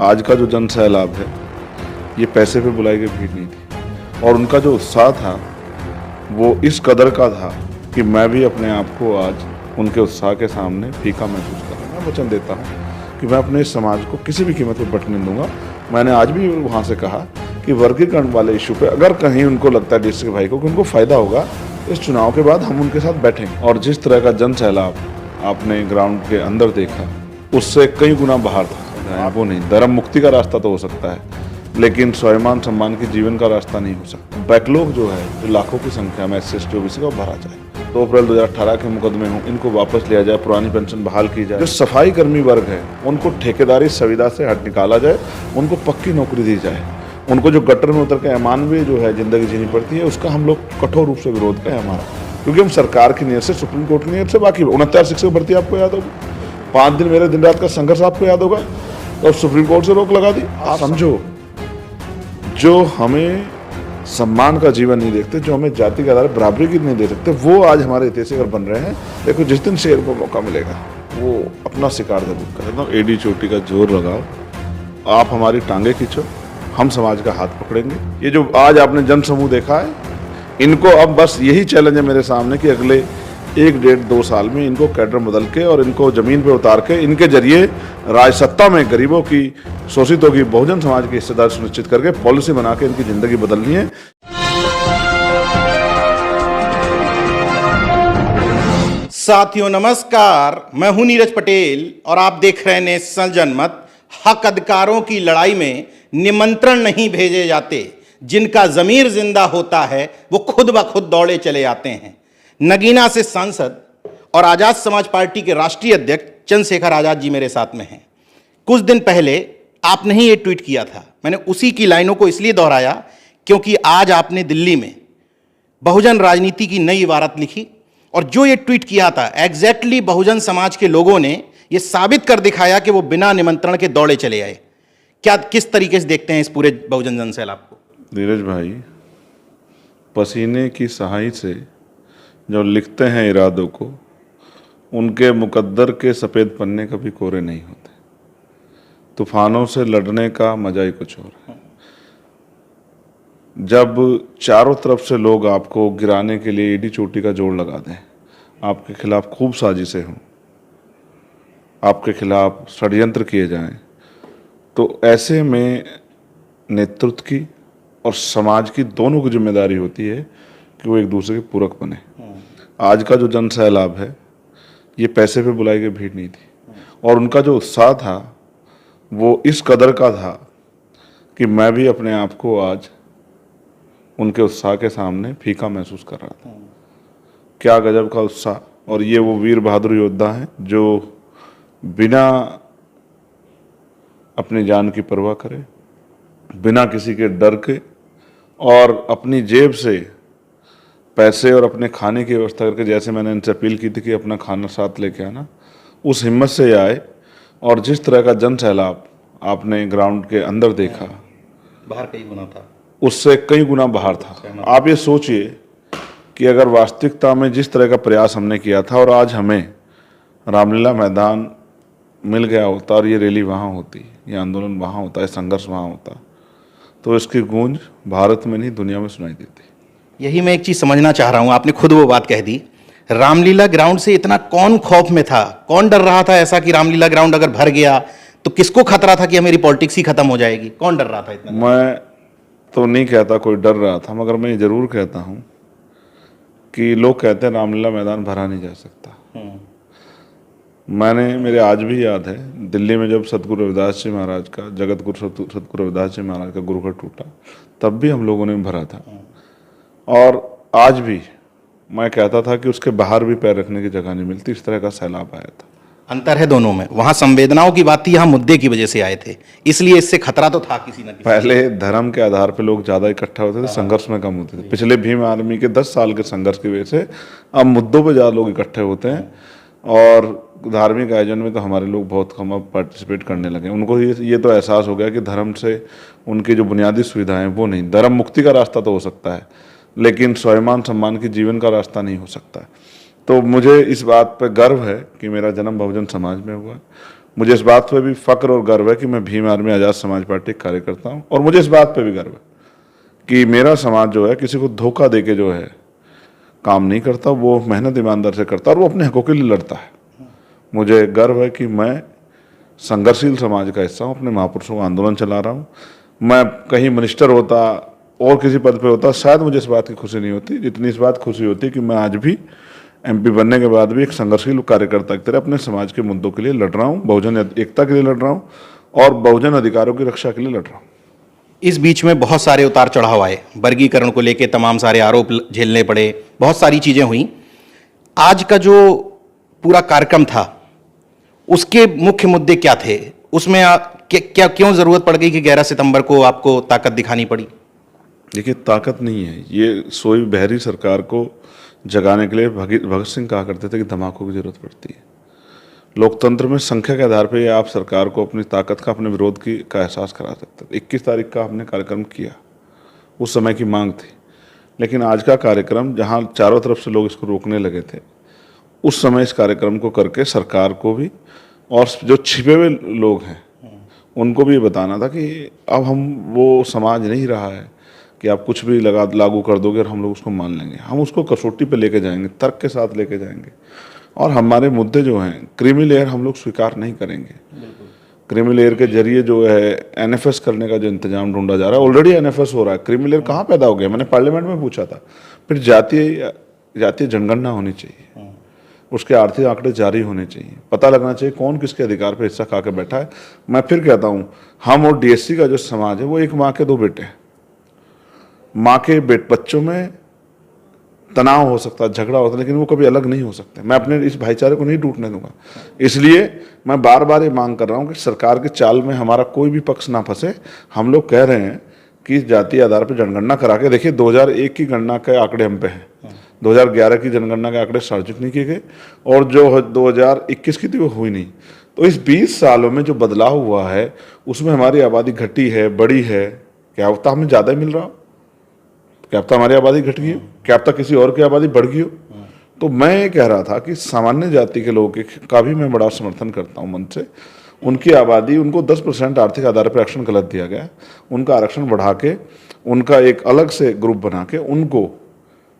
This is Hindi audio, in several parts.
आज का जो जन सैलाब है ये पैसे पे बुलाई गई भीड़ नहीं थी, और उनका जो उत्साह था वो इस कदर का था कि मैं भी अपने आप को आज उनके उत्साह के सामने फीका महसूस कर रहा हूँ। मैं वचन देता हूँ कि मैं अपने समाज को किसी भी कीमत पर बंटने दूंगा। मैंने आज भी वहाँ से कहा कि वर्गीकरण वाले इशू पे अगर कहीं उनको लगता है डिस्ट्रिक्ट भाई को कि उनको फ़ायदा होगा, इस चुनाव के बाद हम उनके साथ बैठेंगे। और जिस तरह का जन सैलाब आपने ग्राउंड के अंदर देखा उससे कई गुना बाहर था। वो नहीं, धर्म मुक्ति का रास्ता तो हो सकता है लेकिन स्वाभिमान सम्मान के जीवन का रास्ता नहीं हो सकता। बैकलॉग जो है, जो लाखों की संख्या में SC/ST OBC का भरा जाए। 2 अप्रैल 2018 के मुकदमे हों, इनको वापस लिया जाए, पुरानी पेंशन बहाल की जाए। जो सफाई कर्मी वर्ग है उनको ठेकेदारी सुविधा से हट निकाला जाए, उनको पक्की नौकरी दी जाए। उनको जो गटर में उतर के अमानवीय जो है जिंदगी जीनी पड़ती है उसका हम लोग कठोर रूप से विरोध करें हमारा, क्योंकि हम सरकार की नीयत से, सुप्रीम कोर्ट की नीयत से बाकी 69 शिक्षक भर्ती आपको याद होगी, 5 दिन मेरे दिन रात का संघर्ष आपको याद होगा, तो सुप्रीम कोर्ट से रोक लगा दी। आप समझो, जो हमें सम्मान का जीवन नहीं देखते, जो हमें जाति के आधार पर बराबरी की नहीं दे सकते, वो आज हमारे इतिहासकार बन रहे हैं। देखो, जिस दिन शेर को मौका मिलेगा वो अपना शिकार जरूर करेगा। एडी चोटी का जोर लगाओ, आप हमारी टांगे खींचो, हम समाज का हाथ पकड़ेंगे। ये जो आज आपने जन समूह देखा है, इनको अब बस यही चैलेंज है मेरे सामने कि अगले 1-1.5-2 साल में इनको कैडर बदल के और इनको जमीन पे उतार के इनके जरिए राज सत्ता में गरीबों की, शोषितों की, बहुजन समाज की हिस्सेदारी सुनिश्चित करके पॉलिसी बना के इनकी जिंदगी बदलनी है। साथियों नमस्कार, मैं हूं नीरज पटेल और आप देख रहे हैं नेशनल जनमत। हक अधिकारों की लड़ाई में निमंत्रण नहीं भेजे जाते, जिनका जमीर जिंदा होता है वो खुद ब खुद दौड़े चले आते हैं। नगीना से सांसद और आजाद समाज पार्टी के राष्ट्रीय अध्यक्ष चंद्रशेखर आजाद जी मेरे साथ में हैं। कुछ दिन पहले आपने ही ये ट्वीट किया था, मैंने उसी की लाइनों को इसलिए दोहराया क्योंकि आज आपने दिल्ली में बहुजन राजनीति की नई इबारत लिखी और जो ये ट्वीट किया था एग्जैक्टली बहुजन समाज के लोगों ने ये साबित कर दिखाया कि वो बिना निमंत्रण के दौड़े चले आए। क्या, किस तरीके से देखते हैं इस पूरे बहुजन जन सैलाब को? नीरज भाई, पसीने की सहाई से जो लिखते हैं इरादों को, उनके मुकद्दर के सफ़ेद पन्ने कभी कोरे नहीं होते। तूफानों से लड़ने का मजा ही कुछ और है। जब चारों तरफ से लोग आपको गिराने के लिए एडी चोटी का जोड़ लगा दें, आपके खिलाफ खूब साजिशें हों, आपके खिलाफ षड्यंत्र किए जाएं, तो ऐसे में नेतृत्व की और समाज की दोनों की जिम्मेदारी होती है कि वो एक दूसरे के पूरक बने। आज का जो जन सैलाब है ये पैसे पे बुलाई गई भीड़ नहीं थी, और उनका जो उत्साह था वो इस कदर का था कि मैं भी अपने आप को आज उनके उत्साह के सामने फीका महसूस कर रहा था। क्या गजब का उत्साह! और ये वो वीर बहादुर योद्धा हैं जो बिना अपनी जान की परवाह करे, बिना किसी के डर के और अपनी जेब से पैसे और अपने खाने की व्यवस्था करके, जैसे मैंने इनसे अपील की थी कि अपना खाना साथ लेके आना, उस हिम्मत से आए। और जिस तरह का जन सैलाब आपने ग्राउंड के अंदर देखा, बाहर कई गुना था, उससे कई गुना बाहर था। आप ये सोचिए कि अगर वास्तविकता में जिस तरह का प्रयास हमने किया था और आज हमें रामलीला मैदान मिल गया होता और ये रैली वहाँ होती, ये आंदोलन वहाँ होता, ये संघर्ष वहाँ होता, तो इसकी गूंज भारत में नहीं दुनिया में सुनाई देती। यही मैं एक चीज समझना चाह रहा हूं। आपने खुद वो बात कह दी, रामलीला ग्राउंड से इतना कौन खौफ में था, कौन डर रहा था ऐसा कि रामलीला ग्राउंड अगर भर गया तो किसको खतरा था कि मेरी पॉलिटिक्स ही खत्म हो जाएगी? कौन डर रहा था इतना? मैं तो नहीं कहता कोई डर रहा था, मगर मैं जरूर कहता हूं कि लोग कहते हैं रामलीला मैदान भरा नहीं जा सकता। मेरे आज भी याद है दिल्ली में जब सतगुरु रविदास जी महाराज का, जगत गुरु सतगुरु रविदास जी महाराज का गुरुघर टूटा, तब भी हम लोगों ने भरा था। और आज भी मैं कहता था कि उसके बाहर भी पैर रखने की जगह नहीं मिलती, इस तरह का सैलाब आया था। अंतर है दोनों में, वहां संवेदनाओं की बात थी, यहाँ मुद्दे की वजह से आए थे, इसलिए इससे खतरा तो था किसी न किसी। पहले धर्म के आधार पे लोग ज्यादा इकट्ठा होते थे, संघर्ष में कम होते थे। पिछले भीम आर्मी के 10 साल के संघर्ष की वजह से अब मुद्दों पे ज्यादा लोग इकट्ठे होते हैं, और धार्मिक आयोजन में तो हमारे लोग बहुत कम अब पार्टिसिपेट करने लगे। उनको ये तो एहसास हो गया कि धर्म से उनकी जो बुनियादी सुविधाएं वो नहीं, धर्म मुक्ति का रास्ता तो हो सकता है लेकिन स्वाभिमान सम्मान की जीवन का रास्ता नहीं हो सकता। तो मुझे इस बात पर गर्व है कि मेरा जन्म बहुजन समाज में हुआ, मुझे इस बात पे भी फक्र और गर्व है कि मैं भीम आर्मी आज़ाद समाज पार्टी का कार्यकर्ता हूँ, और मुझे इस बात पे भी गर्व है कि मेरा समाज जो है किसी को धोखा दे के जो है काम नहीं करता, वो मेहनत ईमानदार से करता है और वो अपने हकों के लिए लड़ता है। मुझे गर्व है कि मैं संघर्षशील समाज का हिस्सा हूँ, अपने महापुरुषों का आंदोलन चला रहा हूँ। मैं कहीं मिनिस्टर होता और किसी पद पे होता, शायद मुझे इस बात की खुशी नहीं होती जितनी इस बात खुशी होती कि मैं आज भी एमपी बनने के बाद भी एक संघर्षशील कार्यकर्ता की तरह अपने समाज के मुद्दों के लिए लड़ रहा हूँ, बहुजन एकता के लिए लड़ रहा हूँ और बहुजन अधिकारों की रक्षा के लिए लड़ रहा हूँ। इस बीच में बहुत सारे उतार चढ़ाव आए, वर्गीकरण को लेके तमाम सारे आरोप झेलने पड़े, बहुत सारी चीजें हुई। आज का जो पूरा कार्यक्रम था उसके मुख्य मुद्दे क्या थे? उसमें क्या क्यों जरूरत पड़ गई कि 11 सितंबर को आपको ताकत दिखानी पड़ी? देखिए, ताकत नहीं है, ये सोई बहरी सरकार को जगाने के लिए भगत सिंह कहा करते थे कि धमाकों की जरूरत पड़ती है। लोकतंत्र में संख्या के आधार पर आप सरकार को अपनी ताकत का, अपने विरोध का एहसास करा सकते थे। 21 तारीख का हमने कार्यक्रम किया, उस समय की मांग थी, लेकिन आज का कार्यक्रम जहां चारों तरफ से लोग इसको रोकने लगे थे, उस समय इस कार्यक्रम को करके सरकार को भी और जो छिपे हुए लोग हैं उनको भी ये बताना था कि अब हम वो समाज नहीं रहा है कि आप कुछ भी लागू कर दोगे और हम लोग उसको मान लेंगे। हम उसको कसौटी पे लेके जाएंगे, तर्क के साथ लेके जाएंगे, और हमारे मुद्दे जो हैं क्रीमी लेयर हम लोग स्वीकार नहीं करेंगे। क्रीमी लेयर के जरिए जो है एनएफएस करने का जो इंतजाम ढूंढा जा रहा है, ऑलरेडी एनएफएस हो रहा है। क्रीमी लेयर कहाँ पैदा हो गया? मैंने पार्लियामेंट में पूछा था। फिर जातीय जनगणना होनी चाहिए, उसके आर्थिक आंकड़े जारी होने चाहिए, पता लगना चाहिए कौन किसके अधिकार पर हिस्सा खा के बैठा है। मैं फिर कहता हूँ, हम और डीएससी का जो समाज है वो एक माँ के दो बेटे हैं। माँ के बच्चों में तनाव हो सकता है, झगड़ा होता है, लेकिन वो कभी अलग नहीं हो सकते। मैं अपने इस भाईचारे को नहीं टूटने दूंगा। इसलिए मैं बार बार ये मांग कर रहा हूँ कि सरकार के चाल में हमारा कोई भी पक्ष ना फंसे। हम लोग कह रहे हैं कि जातीय आधार पर जनगणना करा के देखिए, 2001 की गणना के आंकड़े हम पे हैं, 2011 की जनगणना के आंकड़े सार्वजनिक नहीं किए गए, और जो 2021 की थी वो हुई नहीं। तो इस 20 सालों में जो बदलाव हुआ है उसमें हमारी आबादी घटी है, बढ़ी है? क्या होता हमें ज़्यादा मिल रहा हो? क्या अब तक हमारी आबादी घट गई हो? क्या अब तक किसी और की आबादी बढ़ गई हो? तो मैं ये कह रहा था कि सामान्य जाति के लोगों का भी मैं बड़ा समर्थन करता हूँ मन से। उनकी आबादी, उनको 10% आर्थिक आधार पर आरक्षण गलत दिया गया, उनका आरक्षण बढ़ा के, उनका एक अलग से ग्रुप बना के उनको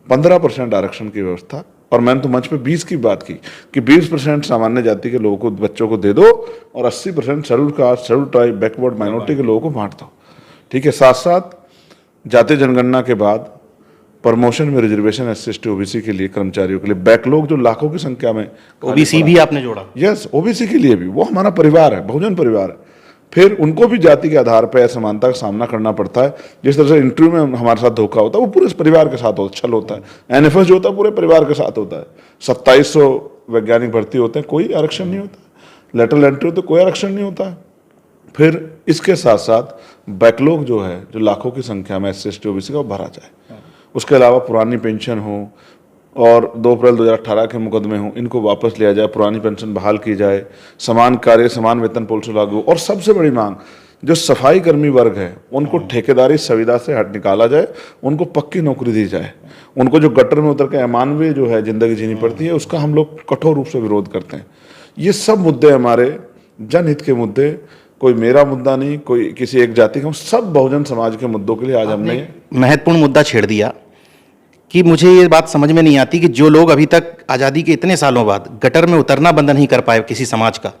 15% आरक्षण की व्यवस्था, और मैंने तो मंच पे 20 की बात की कि 20% सामान्य जाति के लोगों को, बच्चों को दे दो, और 80% schedule caste, schedule tribe, backward minority के लोगों को बांट दो। ठीक है। साथ साथ जातीय जनगणना के बाद प्रमोशन में रिजर्वेशन एससी ओबीसी के लिए, कर्मचारियों के लिए, बैकलॉग जो लाखों की संख्या में, ओबीसी भी आपने जोड़ा? यस, ओबीसी के लिए भी, वो हमारा परिवार है, बहुजन परिवार है। फिर उनको भी जाति के आधार पर असमानता का सामना करना पड़ता है। जिस तरह से इंटरव्यू में हमारे साथ धोखा होता है, वो पूरे परिवार के साथ छल होता है। एनएफएस जो होता है पूरे परिवार के साथ होता है। 2700 वैज्ञानिक भर्ती होते हैं, कोई आरक्षण नहीं होता। लेटरल एंट्री होते, कोई आरक्षण नहीं होता है। फिर इसके साथ साथ बैकलॉग जो है, जो लाखों की संख्या में एससी ओबीसी का, वो भरा जाए। उसके अलावा पुरानी पेंशन हो और 2 अप्रैल 2018 के मुकदमे हों, इनको वापस लिया जाए, पुरानी पेंशन बहाल की जाए, समान कार्य समान वेतन पॉलिसी लागू, और सबसे बड़ी मांग जो सफाई कर्मी वर्ग है उनको ठेकेदारी संविदा से हट निकाला जाए, उनको पक्की नौकरी दी जाए। उनको जो गटर में उतर के अमानवीय जो है जिंदगी जीनी पड़ती है, उसका हम लोग कठोर रूप से विरोध करते हैं। ये सब मुद्दे हमारे जनहित के मुद्दे, कोई मेरा मुद्दा नहीं, कोई किसी एक जाति का, सब बहुजन समाज के मुद्दों के लिए आज हमने महत्वपूर्ण मुद्दा छेड़ दिया कि मुझे ये बात समझ में नहीं आती कि जो लोग अभी तक आज़ादी के इतने सालों बाद गटर में उतरना बंद नहीं कर पाए किसी समाज का,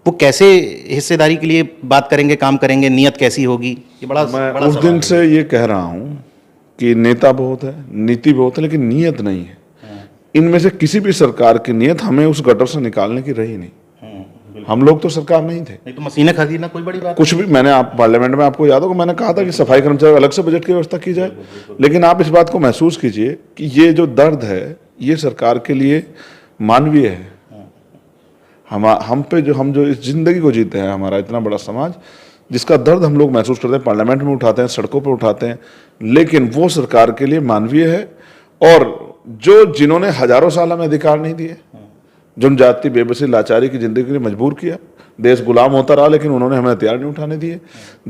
वो कैसे हिस्सेदारी के लिए बात करेंगे, काम करेंगे? नियत कैसी होगी? ये बड़ा उस दिन से ये कह रहा हूँ कि नेता बहुत है, नीति बहुत है, लेकिन नियत नहीं है। इनमें से किसी भी सरकार की नियत हमें उस गटर से निकालने की रही नहीं। हम लोग तो सरकार नहीं थे। नहीं तो मशीनें खरीदना कोई बड़ी बात कुछ भी, मैंने आप पार्लियामेंट में, आपको याद होगा, मैंने कहा था कि सफाई कर्मचारी अलग से बजट की व्यवस्था की जाए। लेकिन आप इस बात को महसूस कीजिए कि ये जो दर्द है ये सरकार के लिए मानवीय है। हम पे जो, हम जो इस जिंदगी को जीते हैं, हमारा इतना बड़ा समाज, जिसका दर्द हम लोग महसूस करते हैं, पार्लियामेंट में उठाते हैं, सड़कों पर उठाते हैं, लेकिन वो सरकार के लिए मानवीय है। और जो जिन्होंने हजारों साल हमें अधिकार नहीं दिए, जनजाति बेबसी लाचारी की जिंदगी के लिए मजबूर किया, देश गुलाम होता रहा लेकिन उन्होंने हमें हथियार नहीं उठाने दिए।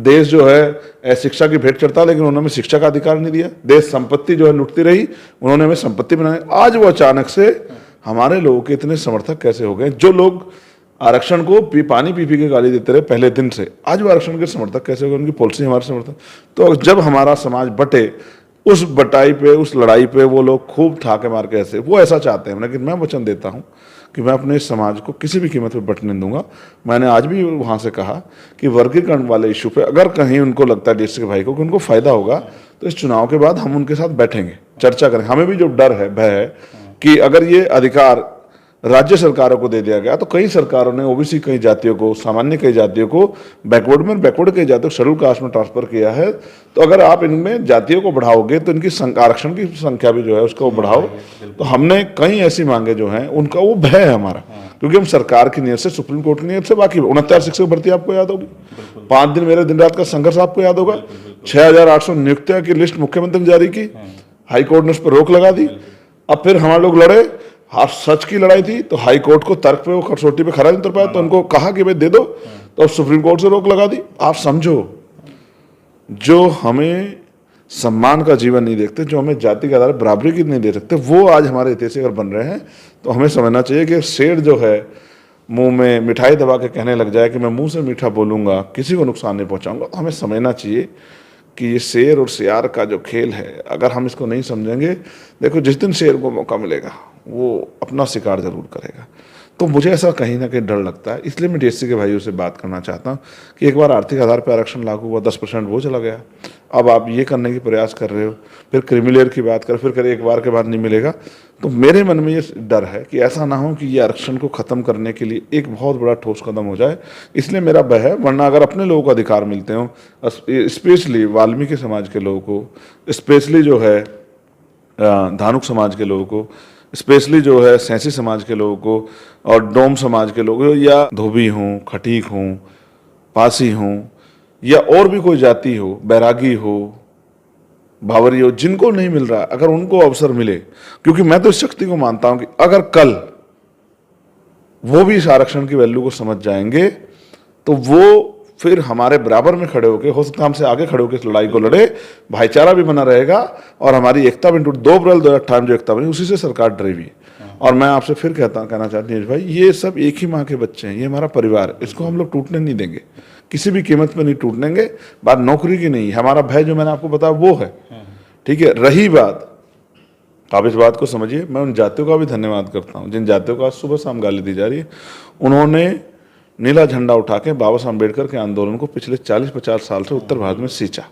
देश जो है शिक्षा की भेंट चढ़ता लेकिन उन्होंने हमें शिक्षा का अधिकार नहीं दिया। देश संपत्ति जो है लुटती रही, उन्होंने हमें संपत्ति बनाई। आज वो अचानक से हमारे लोगों के इतने समर्थक कैसे हो गए? जो लोग आरक्षण को पानी पी के गाली देते रहे पहले दिन से, आज वो आरक्षण के समर्थक कैसे होंगे? उनकी पॉलिसी हमारे समर्थक। तो जब हमारा समाज बटे, उस बटाई पे, उस लड़ाई पे वो लोग खूब ठाके मार के ऐसे, वो ऐसा चाहते हैं। लेकिन मैं वचन देता हूँ कि मैं अपने इस समाज को किसी भी कीमत पे बटने दूंगा। मैंने आज भी वहाँ से कहा कि वर्गीकरण वाले इशू पे अगर कहीं उनको लगता है डीएससी के भाई को कि उनको फायदा होगा, तो इस चुनाव के बाद हम उनके साथ बैठेंगे, चर्चा करेंगे। हमें भी जो डर है, भय है कि अगर ये अधिकार राज्य सरकारों को दे दिया गया तो कई सरकारों ने ओबीसी कई जातियों को, सामान्य कई जातियों को, बैकवर्ड कई जातियों को शेड्यूल कास्ट में ट्रांसफर किया है। तो अगर आप इनमें जातियों को बढ़ाओगे तो इनकी आरक्षण की संख्या भी जो है उसको बढ़ाओ। तो हमने कई ऐसी मांगे जो हैं, उनका वो भय है हमारा, क्योंकि हम सरकार की नीयत से, सुप्रीम कोर्ट की नीयत से वाकिफ। 69 शिक्षक भर्ती आपको याद होगी, 5 दिन मेरे दिन रात का संघर्ष आपको याद होगा, 6800 नियुक्तियां की लिस्ट मुख्यमंत्री ने जारी की, हाईकोर्ट ने उस पर रोक लगा दी। अब फिर हमारे लोग लड़े, हाँ सच की लड़ाई थी, तो हाई कोर्ट को तर्क पे, वो कसौटी पे खरा नहीं उतर पाया, तो उनको कहा कि भाई दे दो, तो अब सुप्रीम कोर्ट से रोक लगा दी। आप समझो, जो हमें सम्मान का जीवन नहीं देखते, जो हमें जाति के आधार पर बराबरी की नहीं दे सकते, वो आज हमारे हितैषी अगर बन रहे हैं, तो हमें समझना चाहिए कि शेर जो है मुंह में मिठाई दबा के कहने लग जाए कि मैं मुंह से मीठा बोलूंगा, किसी को नुकसान नहीं पहुंचाऊंगा, तो हमें समझना चाहिए कि ये शेर और सियार का जो खेल है, अगर हम इसको नहीं समझेंगे, देखो जिस दिन शेर को मौका मिलेगा वो अपना शिकार जरूर करेगा। तो मुझे ऐसा कहीं ना कहीं डर लगता है, इसलिए मैं डीएससी के भाइयों से बात करना चाहता हूँ कि एक बार आर्थिक आधार पर आरक्षण लागू हुआ, 10% वो चला गया, अब आप ये करने की प्रयास कर रहे हो, फिर क्रीमी की बात कर, फिर करें एक बार के बाद नहीं मिलेगा। तो मेरे मन में ये डर है कि ऐसा ना हो कि ये आरक्षण को ख़त्म करने के लिए एक बहुत बड़ा ठोस कदम हो जाए, इसलिए मेरा भय है। वरना अगर अपने लोगों को अधिकार मिलते हो, स्पेशली वाल्मीकि समाज के लोगों को, स्पेशली जो है धानुक समाज के लोगों को, स्पेशली जो है सैंसी समाज के लोगों को, और डोम समाज के लोगों, या धोबी हों, खटीक हों, पासी हों, या और भी कोई जाति हो, बैरागी हो, भावरी हो, जिनको नहीं मिल रहा, अगर उनको अवसर मिले, क्योंकि मैं तो इस शक्ति को मानता हूं कि अगर कल वो भी इस आरक्षण की वैल्यू को समझ जाएंगे, तो वो फिर हमारे बराबर में खड़े होकर, हो सकता है हमसे आगे खड़े होकर इस लड़ाई को लड़े, भाईचारा भी बना रहेगा, और हमारी एकता भी 2 अप्रैल 2018 जो एकता बनी, उसी से सरकार डरेगी। और मैं आपसे फिर कहना चाहती हूँ भाई, ये सब एक ही माँ के बच्चे हैं, ये हमारा परिवार है, इसको हम लोग टूटने नहीं देंगे, किसी भी कीमत पर नहीं टूटने देंगे। बात नौकरी की नहीं है, हमारा भय जो मैंने आपको बताया वो है, ठीक है। रही बात, आप इस बात को समझिए, मैं उन जातियों का भी धन्यवाद करता हूँ जिन जातियों को आज सुबह शाम गाली दी जा रही है। उन्होंने नीला झंडा उठा के बाबा साहब अम्बेडकर के आंदोलन को पिछले 40-50 साल से उत्तर भारत में सींचा,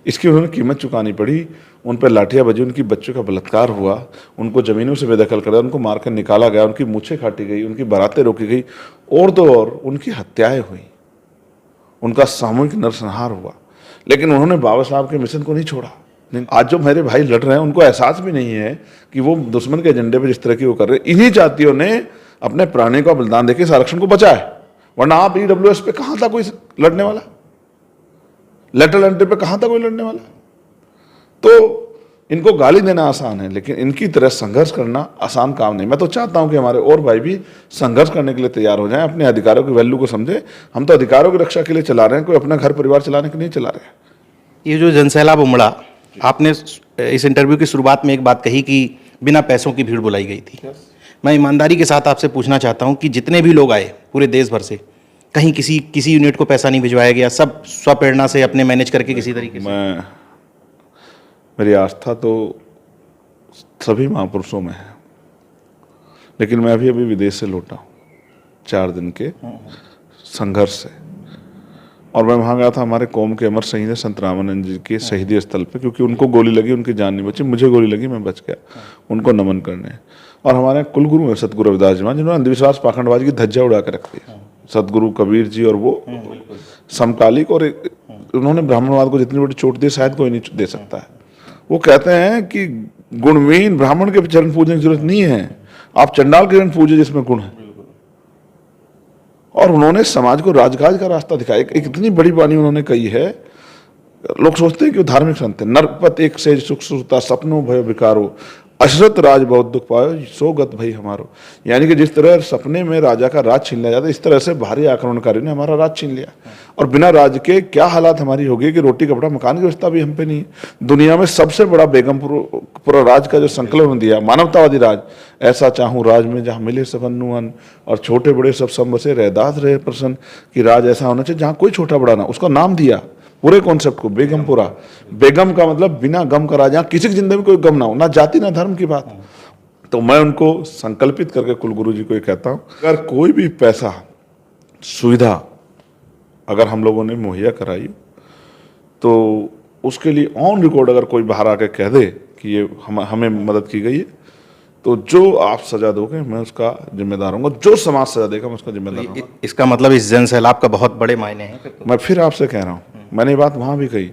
इसकी उन्होंने कीमत चुकानी पड़ी। उन पर लाठियाँ बजी, उनकी बच्चों का बलात्कार हुआ, उनको ज़मीनों से बेदखल कर दिया, उनको मारकर निकाला गया, उनकी मूछें काटी गई, उनकी बारातें रोकी गई, और तो और उनकी हत्याएं हुई, उनका सामूहिक नरसंहार हुआ। लेकिन उन्होंने बाबा साहब के मिशन को नहीं छोड़ा। आज जो मेरे भाई लड़ रहे हैं, उनको एहसास भी नहीं है कि वो दुश्मन के एजेंडे पे जिस तरह की वो कर रहे हैं, इन्हीं जातियों ने अपने प्राणों का बलिदान देकर इस आरक्षण को बचाया। वरना आप ईडब्ल्यूएस पे कहां था कोई लड़ने वाला, लेटरल एंट्री पे कहां था कोई लड़ने वाला। तो इनको गाली देना आसान है, लेकिन इनकी तरह संघर्ष करना आसान काम नहीं। मैं तो चाहता हूं कि हमारे और भाई भी संघर्ष करने के लिए तैयार हो जाएं, अपने अधिकारों की वैल्यू को समझें। हम तो अधिकारों की रक्षा के लिए चला रहे हैं, कोई अपना घर परिवार चलाने के लिए नहीं चला रहे। ये जो जनसैलाब उमड़ा, आपने इस इंटरव्यू की शुरुआत में एक बात कही कि बिना पैसों की भीड़ बुलाई गई थी। मैं ईमानदारी के साथ आपसे पूछना चाहता हूं कि जितने भी लोग आए पूरे देश भर से, कहीं किसी यूनिट को पैसा नहीं भिजवाया गया, सब स्वप्रेरणा से अपने मैनेज करके किसी तरीके से। मेरी आस्था तो सभी महापुरुषों में है, लेकिन मैं अभी विदेश से लौटा हूँ 4 दिन के संघर्ष से, और मैं वहाँ गया था हमारे कौम के अमर शहीद संत रामानंद जी के शहीदी स्थल पे, क्योंकि उनको गोली लगी, उनकी जान नहीं बची, मुझे गोली लगी, मैं बच गया, उनको नमन करने। और हमारे कुलगुरु हैं सतगुरु रविदास जी महाराज, जिन्होंने अंधविश्वास पाखंडबाजी की धज्जा उड़ा के रख दी। सतगुरु कबीर जी, और वो समकालिक, और उन्होंने ब्राह्मणवाद को जितनी बड़ी चोट दी शायद कोई नहीं दे सकता है। वो कहते हैं कि गुणवीन ब्राह्मण के चरण पूजने की जरूरत नहीं है, आप चंडाल के चरण पूजे जिसमें गुण है। और उन्होंने समाज को राजकाज का रास्ता दिखाया। एक इतनी बड़ी वाणी उन्होंने कही है, लोग सोचते हैं कि वो धार्मिक संत है। नरपत एक से सुख सुता सपनों भयो विकारो, अशरत राज बहुत दुख पायो सो गत भई हमारो। यानी कि जिस तरह सपने में राजा का राज छीन लिया जाता है, इस तरह से भारी आक्रमणकारियों ने हमारा राज छीन लिया। और बिना राज के क्या हालात हमारी होगी कि रोटी कपड़ा मकान की व्यवस्था भी हम पे नहीं है। दुनिया में सबसे बड़ा बेगमपुरा राज का जो संकलन दिया, मानवतावादी राज, ऐसा चाहूँ राज में जहाँ मिले सब अन्नु अन्न और छोटे बड़े सब सम बसे रहदास रहे प्रसन्न, कि राज ऐसा होना चाहिए जहाँ कोई छोटा बड़ा ना। उसका नाम दिया पूरे कॉन्सेप्ट को बेगमपुरा। बेगम का मतलब बिना गम का राज, यहाँ किसी की जिंदगी में कोई गम ना हो, ना जाति ना धर्म की बात। तो मैं उनको संकल्पित करके कुलगुरु जी को ये कहता हूँ, अगर कोई भी पैसा सुविधा अगर हम लोगों ने मुहैया कराई तो उसके लिए ऑन रिकॉर्ड अगर कोई बाहर आके कह दे कि ये हमें मदद की गई है, तो जो आप सजा दोगे मैं उसका जिम्मेदार हूँ। जो समाज सजा देगा मैं उसका जिम्मेदार हूँ। इसका मतलब इस जन सैलाब का बहुत बड़े मायने हैं फिर तो। मैं फिर आपसे कह रहा हूँ, मैंने ये बात वहाँ भी कही,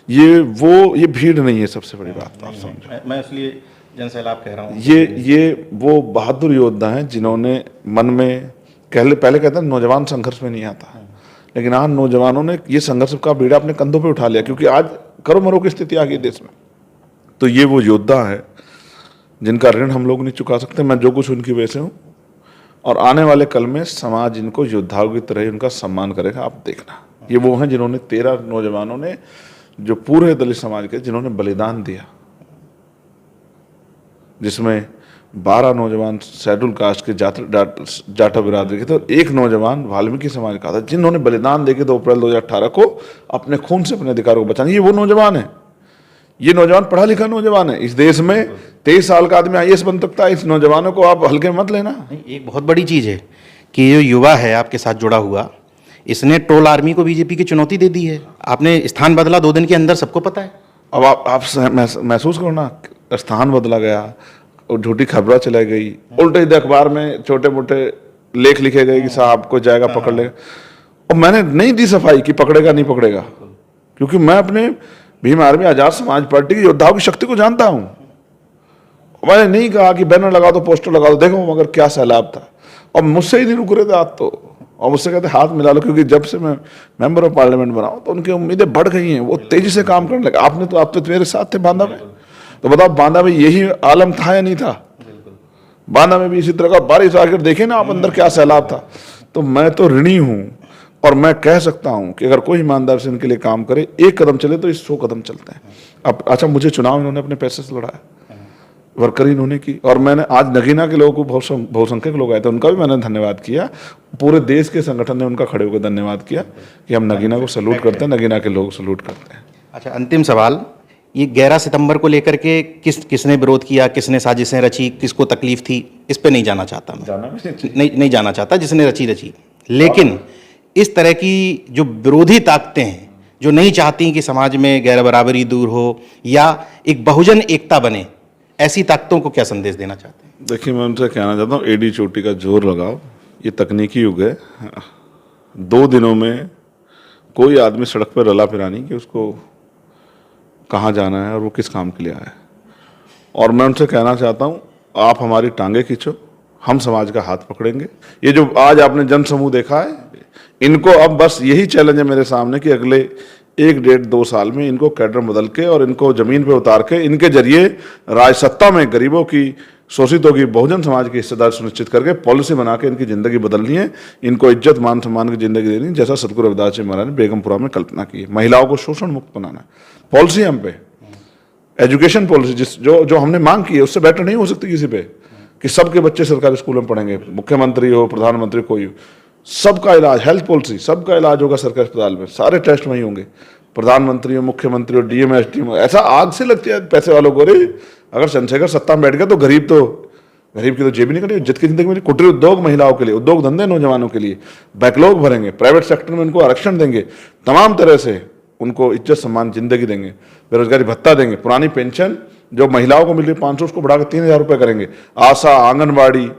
ये भीड़ नहीं है सबसे बड़ी बात, आप समझो। मैं इसलिए जन सैलाब कह रहा हूँ। ये वो बहादुर योद्धा हैं जिन्होंने मन में पहले कहते हैं नौजवान संघर्ष में नहीं आता, लेकिन आज नौजवानों ने ये संघर्ष का बीड़ा अपने कंधों पे उठा लिया, क्योंकि आज करो मरो की स्थिति आ गई देश में। तो ये वो योद्धा है जिनका ऋण हम लोग नहीं चुका सकते। मैं जो कुछ उनकी वजह से हूँ, और आने वाले कल में समाज इनको योद्धाओं की तरह उनका सम्मान करेगा, आप देखना। ये वो हैं जिन्होंने 13 नौजवानों ने, जो पूरे दलित समाज के, जिन्होंने बलिदान दिया, जिसमें 12 नौजवान शेड्यूल कास्ट के जाटा बिरादरी के थे और 1 नौजवान वाल्मीकि समाज का था, जिन्होंने बलिदान देके 2 अप्रैल 2018 को अपने खून से अपने अधिकारों को बचाने। ये वो नौजवान है, ये नौजवान पढ़ा लिखा नौजवान है। इस देश में 23 साल का आदमी IAS बन सकता है। इस नौजवानों को आप हल्के मत लेना। एक बहुत बड़ी चीज़ है कि ये युवा है आपके साथ जुड़ा हुआ, इसने ट्रोल आर्मी को बीजेपी की चुनौती दे दी है। आपने स्थान बदला 2 दिन के अंदर, सबको पता है। अब आप महसूस करो ना, स्थान बदला गया और झूठी खबरें चलाई गई, उल्टे अखबार में छोटे मोटे लेख लिखे गए कि साहब को जाएगा पकड़ लेगा। और मैंने नहीं दी सफाई कि पकड़ेगा नहीं पकड़ेगा, क्योंकि मैं अपने भीम आर्मी आजाद समाज पार्टी की योद्धाओं की शक्ति को जानता हूं। मैंने नहीं कहा कि बैनर लगा दो, पोस्टर लगा दो, देखो मगर क्या सैलाब था। और मुझसे ही नहीं रुक रहे थे आज तो, और मुझसे कहते हाथ मिला लो, क्योंकि जब से मैं मेंबर ऑफ पार्लियामेंट बना हूं तो उनकी उम्मीदें बढ़ गई हैं, वो तेजी से काम करने लगे। आप तो मेरे साथ थे बांदा में, तो बताओ बांदा में यही आलम था या नहीं था? बांदा में भी इसी तरह का बारिश आकर देखे ना आप अंदर क्या सैलाब था। तो मैं तो ऋणी हूं, और मैं कह सकता हूं कि अगर कोई ईमानदार से इनके लिए काम करे, 1 कदम चले तो 100 कदम चलते हैं। अब अच्छा, मुझे चुनाव इन्होंने अपने पैसे से लड़ाया, वर्करी इन्होंने की, और मैंने आज नगीना के लोगों को, बहुसंख्यक लोग आए थे, उनका भी मैंने धन्यवाद किया। पूरे देश के संगठन ने उनका खड़े होकर धन्यवाद किया कि हम नगीना को सलूट करते हैं, नगीना के लोग सलूट करते हैं। अच्छा, अंतिम सवाल, ये 11 सितंबर को लेकर के किसने विरोध किया, किसने साजिशें रची, किसको तकलीफ थी, इस पे नहीं जाना चाहता मैं, नहीं जाना चाहता जिसने रची। लेकिन इस तरह की जो विरोधी ताकतें हैं, जो नहीं चाहती कि समाज में गैर बराबरी दूर हो या एक बहुजन एकता बने, ऐसी ताकतों को क्या संदेश देना चाहते हैं? देखिए, मैं उनसे कहना चाहता हूँ, एडी चोटी का जोर लगाओ। ये तकनीकी युग है। 2 दिनों में कोई आदमी सड़क पर रला फिरा नहीं कि उसको कहाँ जाना है और वो किस काम के लिए आया है। और मैं उनसे कहना चाहता हूँ, आप हमारी टांगे खींचो, हम समाज का हाथ पकड़ेंगे। ये जो आज आपने जन समूह देखा है, इनको अब बस यही चैलेंज है मेरे सामने कि अगले 1 डेढ़ 2 साल में इनको कैडर बदल के और इनको जमीन पे उतार के इनके जरिए राज सत्ता में गरीबों की, शोषितों की, बहुजन समाज की हिस्सेदार सुनिश्चित करके पॉलिसी बना के इनकी जिंदगी बदलनी है। इनको इज्जत मान सम्मान की जिंदगी देनी है, जैसा सतगुरु रविदास जी महाराज ने बेगमपुरा में कल्पना की है। महिलाओं को शोषण मुक्त बनाना है। पॉलिसी हम पे, एजुकेशन पॉलिसी जो हमने मांग की है, उससे बेटर नहीं हो सकती किसी पे, कि सबके बच्चे सरकारी स्कूल में पढ़ेंगे, मुख्यमंत्री हो, प्रधानमंत्री कोई हो, सबका इलाज, हेल्थ पॉलिसी, सबका इलाज होगा सरकारी अस्पताल में, सारे टेस्ट वहीं होंगे। प्रधानमंत्री हो, मुख्यमंत्री हो, डीएम एसडीएम हो, ऐसा आग से लगती है पैसे वालों को। अरे अगर चंद्रशेखर सत्ता में बैठ गया तो गरीब की तो जेब ही नहीं कटी। इज्जत की जिंदगी में कुटीर उद्योग महिलाओं के लिए, उद्योग धंधे नौजवानों के लिए बैकलॉग भरेंगे, प्राइवेट सेक्टर में उनको आरक्षण देंगे, तमाम तरह से उनको इज्जत सम्मान जिंदगी देंगे, बेरोजगारी भत्ता देंगे, पुरानी पेंशन जो महिलाओं को मिल रही 500 उसको बढ़ाकर 3000 रुपये करेंगे, आशा, आंगनबाड़ी,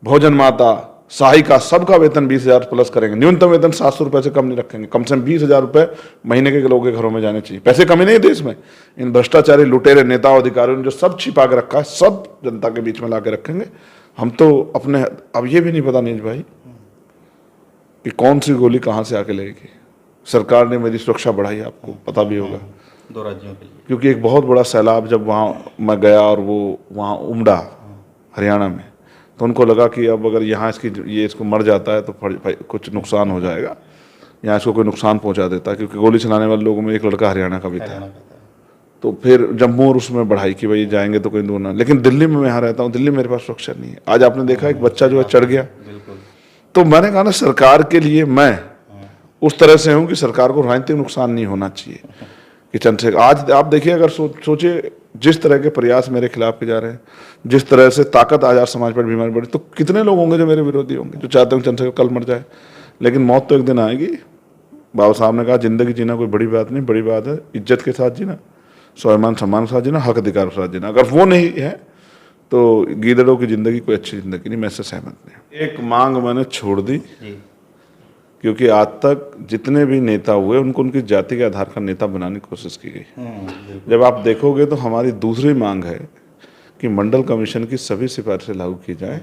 भोजन माता, सहायिका, सबका वेतन 20,000 प्लस करेंगे, न्यूनतम वेतन 700 रुपये से कम नहीं रखेंगे, कम से कम 20,000 रुपये महीने के लोगों के घरों में जाने चाहिए। पैसे कमी नहीं है देश में। इन भ्रष्टाचारी लुटेरे नेताओं अधिकारियों ने जो सब छिपा के रखा है, सब जनता के बीच में ला के रखेंगे। हम तो अपने, अब ये भी नहीं पता नीज भाई कि कौन सी गोली कहाँ से आके लगेगी। सरकार ने मेरी सुरक्षा बढ़ाई, आपको पता भी होगा। दो राज्यों के लिए। क्योंकि एक बहुत बड़ा सैलाब जब वहाँ मैं गया और वो वहाँ उमड़ा हरियाणा में, तो उनको लगा कि अब अगर यहाँ इसको मर जाता है तो कुछ नुकसान हो जाएगा, यहाँ इसको कोई नुकसान पहुँचा देता है, क्योंकि गोली चलाने वाले लोगों में एक लड़का हरियाणा का भी था। तो फिर जम्मू और उसमें बढ़ाई कि भाई जाएंगे तो कोई दूर ना, लेकिन दिल्ली में मैं यहाँ रहता हूँ, दिल्ली मेरे पास सुरक्षा नहीं है। आज आपने देखा एक बच्चा जो है चढ़ गया, तो मैंने कहा ना सरकार के लिए मैं उस तरह से हूँ कि सरकार को राजनीतिक नुकसान नहीं होना चाहिए कि चंद्रशेखर। आज आप देखिए, अगर सोचिए जिस तरह के प्रयास मेरे खिलाफ किए जा रहे हैं, जिस तरह से ताकत आज समाज पर बीमारी बढ़ी, तो कितने लोग होंगे जो मेरे विरोधी होंगे, जो चाहते हैं चंद्रशेखर कल मर जाए। लेकिन मौत तो एक दिन आएगी। बाबा साहब ने कहा जिंदगी जीना कोई बड़ी बात नहीं, बड़ी बात है इज्जत के साथ जीना, स्वाभिमान सम्मान के साथ जीना, हक अधिकार के साथ जीना। अगर वो नहीं है तो गीदड़ों की जिंदगी कोई अच्छी जिंदगी नहीं। मैं इससे सहमत नहीं। एक मांग मैंने छोड़ दी, क्योंकि आज तक जितने भी नेता हुए उनको उनकी जाति के आधार पर नेता बनाने की कोशिश की गई। जब आप देखोगे तो हमारी दूसरी मांग है कि मंडल कमीशन की सभी सिफारिशें लागू की जाए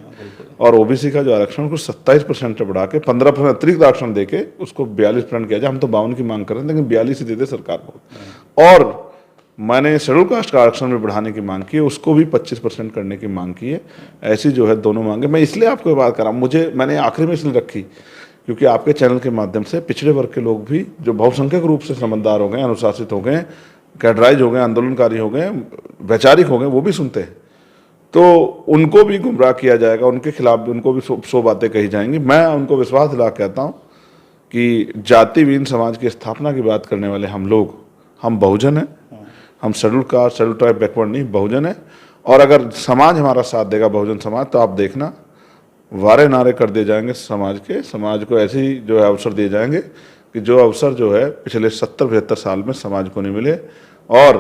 और ओबीसी का जो आरक्षण को 27% से बढ़ा के 15% अतिरिक्त आरक्षण देके उसको 42% किया जाए। हम तो 52 की मांग कर रहे हैं, लेकिन 42 ही दे दे सरकार को। और मैंने शेड्यूल कास्ट का आरक्षण में बढ़ाने की मांग की है, उसको भी 25% करने की मांग की है। ऐसी जो है दोनों मांगे। मैं इसलिए आपको बात कर रहा हूँ, मैंने आखिरी में इसलिए रखी क्योंकि आपके चैनल के माध्यम से पिछड़े वर्ग के लोग भी जो बहुसंख्यक रूप से समझदार हो गए, अनुशासित हो गए, कैडराइज हो गए, आंदोलनकारी हो गए, वैचारिक हो गए, वो भी सुनते हैं। तो उनको भी गुमराह किया जाएगा, उनके खिलाफ भी उनको भी सौ बातें कही जाएंगी। मैं उनको विश्वास दिला कहता हूँ कि जातिहीन समाज की स्थापना की बात करने वाले हम बहुजन हैं। हम schedule caste, schedule tribe, backward नहीं, बहुजन है। और अगर समाज हमारा साथ देगा, बहुजन समाज, तो आप देखना वारे नारे कर दिए जाएंगे समाज को ऐसे ही जो है अवसर दिए जाएंगे कि जो अवसर जो है पिछले 70-72 साल में समाज को नहीं मिले। और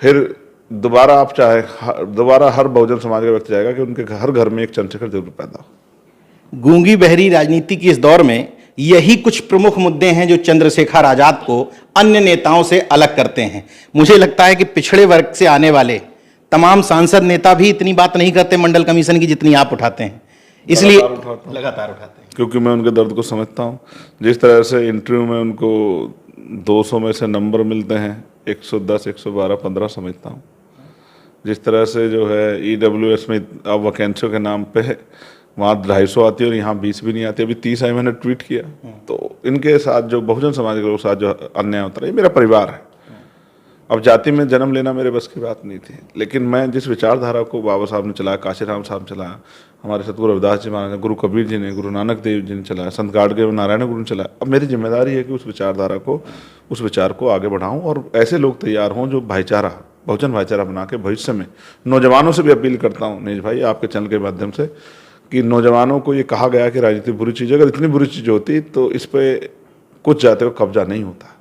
फिर दोबारा हर बहुजन समाज का व्यक्ति जाएगा कि उनके हर घर में एक चंद्रशेखर जरूर पैदा हो। गूंगी बहरी राजनीति की इस दौर में यही कुछ प्रमुख मुद्दे हैं जो चंद्रशेखर आजाद को अन्य नेताओं से अलग करते हैं। मुझे लगता है कि पिछड़े वर्ग से आने वाले तमाम सांसद नेता भी इतनी बात नहीं करते मंडल कमीशन की जितनी आप उठाते हैं, इसलिए लगातार उठाते हैं। क्योंकि मैं उनके दर्द को समझता हूँ। जिस तरह से इंटरव्यू में उनको 200 में से नंबर मिलते हैं, 110, 112, 15 समझता हूँ। जिस तरह से जो है EWS में अब वैकेंसियों के नाम पे वहाँ 250 आती है और यहाँ 20 भी नहीं आती। अभी 30 आई, मैंने ट्वीट किया। तो इनके साथ जो बहुजन समाज के लोग साथ जो अन्याय होता है, ये मेरा परिवार है। अब जाति में जन्म लेना मेरे बस की बात नहीं थी, लेकिन मैं जिस विचारधारा को बाबा साहब ने चलाया, काशीराम साहब ने चलाया, हमारे सतगुरु रविदास जी महाराज ने, गुरु कबीर जी ने, गुरु नानक देव जी ने चलाया, संत गाडगे नारायण गुरु ने चलाया। अब मेरी जिम्मेदारी है कि उस विचार को आगे बढ़ाऊं और ऐसे लोग तैयार हों जो बहुजन भाईचारा बना के भविष्य में नौजवानों से भी अपील करता हूँ नीज भाई आपके चैनल के माध्यम से कि नौजवानों को ये कहा गया कि राजनीति बुरी चीज़ है, अगर इतनी बुरी चीज़ होती तो इस पर कुछ जाते हुए कब्जा नहीं होता।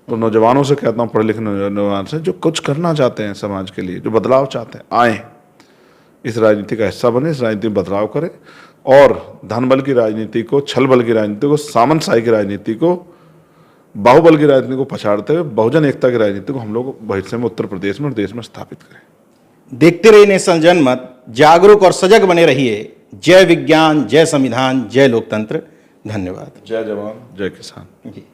तो नौजवानों से कहता हूँ, पढ़े लिखे नौजवान से जो कुछ करना चाहते हैं समाज के लिए, जो बदलाव चाहते हैं, आए इस राजनीति का हिस्सा बने, इस राजनीति में बदलाव करें और धन बल की राजनीति को, छल बल की राजनीति को, सामंतशाही की राजनीति को, बाहुबल की राजनीति को पछाड़ते हुए बहुजन एकता की राजनीति को हम लोग भविष्य में उत्तर प्रदेश में और देश में स्थापित करें। देखते रहिए नेशनल जनमत, जागरूक और सजग बने रहिए। जय विज्ञान, जय संविधान, जय लोकतंत्र। धन्यवाद। जय जवान, जय किसान। जी।